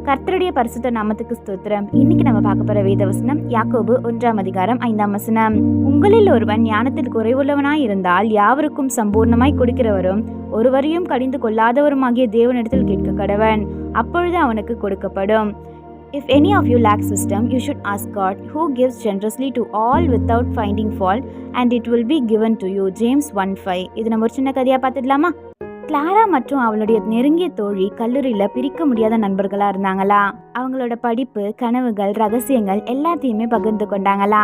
கர்த்தருடைய பரிசுத்த நாமத்துக்கு ஸ்தோத்திரம். இன்னைக்கு நம்ம பார்க்க போற வேத வசனம் யாக்கோபு 1:5 உங்களில் ஒருவன் ஞானத்தில் குறைவுள்ளவனாய் இருந்தால் யாவருக்கும் சம்பூர்ணமாய் கொடுக்கிறவரும் ஒருவரையும் கடிந்து கொள்ளாதவருமாகிய தேவனிடத்தில் கேட்க கடவன், அப்பொழுது அவனுக்கு கொடுக்கப்படும். If any of you lacks wisdom, you should ask God, who gives generously to all without finding fault, and it will be given to you. James 1:5. இது நம்ம ஒரு சின்ன கதையா பார்த்துடலாமா? கிளாரா மற்றும் அவளுடைய நெருங்கிய தோழி கல்லூரியில் பிரிக்க முடியாத நண்பர்களாக இருந்தாங்களா. அவங்களோட படிப்பு, கனவுகள், ரகசியங்கள் எல்லாத்தையுமே பகிர்ந்து கொண்டாங்களா.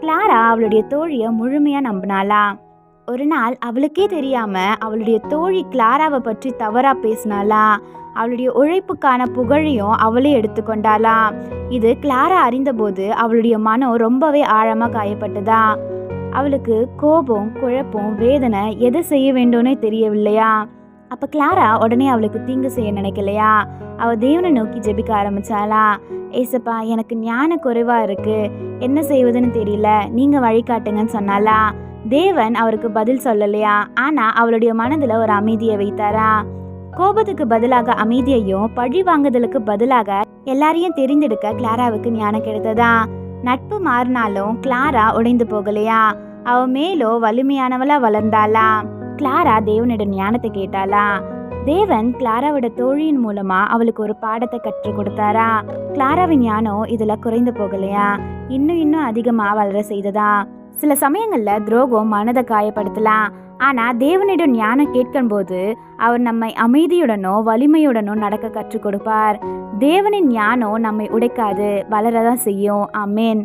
கிளாரா அவளுடைய தோழியை முழுமையாக நம்பினாளா. ஒரு நாள் அவளுக்கே தெரியாம அவளுடைய தோழி கிளாராவை பற்றி தவறா பேசினாளா. அவளுடைய உழைப்புக்கான புகழையும் அவளே எடுத்துக்கொண்டாளா. இது கிளாரா அறிந்தபோது அவளுடைய மனம் ரொம்பவே ஆழமாக காயப்பட்டதா. அவளுக்கு கோபம், குழப்பம், வேதனை, எதை செய்ய வேண்டும்னே தெரியவில்லையா. அப்போ கிளாரா உடனே அவளுக்கு தீங்கு செய்ய நினைக்கலையா. அவள் தேவனை நோக்கி ஜெபிக்க ஆரம்பிச்சாளா. ஏசப்பா, எனக்கு ஞான குறைவாக இருக்கு, என்ன செய்வதுன்னு தெரியல, நீங்கள் வழிகாட்டுங்கன்னு சொன்னாலா. தேவன் அவருக்கு பதில் சொல்லலையா. ஆனால் அவளுடைய மனதில் ஒரு அமைதியை வைத்தாரா. கோபத்துக்கு பதிலாக அமைதியையும், பழி வாங்குதலுக்கு பதிலாக எல்லாரையும் தெரிந்தெடுக்க கிளாராவுக்கு ஞானம் கிடைத்ததா. நட்பு மாறினாலும் கிளாரா உடைந்து போகலையா. அவ மேலோ வலிமையானவளா வளர்ந்தாளா. கிளாரா தேவனிடம் ஞானத்தை கேட்டாளா. தேவன் கிளாராவோட தோழியின் மூலமா அவளுக்கு ஒரு பாடத்தை கற்றுக் கொடுத்தாரா. கிளாராவின் ஞானம் இதுல குறைந்து போகலையா, இன்னும் அதிகமா வளர செய்ததா. சில சமயங்கள்ல துரோகம் மனதை காயப்படுத்தலாம். ஆனா தேவனிடம் ஞானம் கேட்கும் போது அவர் நம்மை அமைதியுடனோ வலிமையுடனோ நடக்க கற்றுக் கொடுப்பார். தேவனின் ஞானம் நம்மை உடைக்காது, வளரதான் செய்யும். ஆமென்.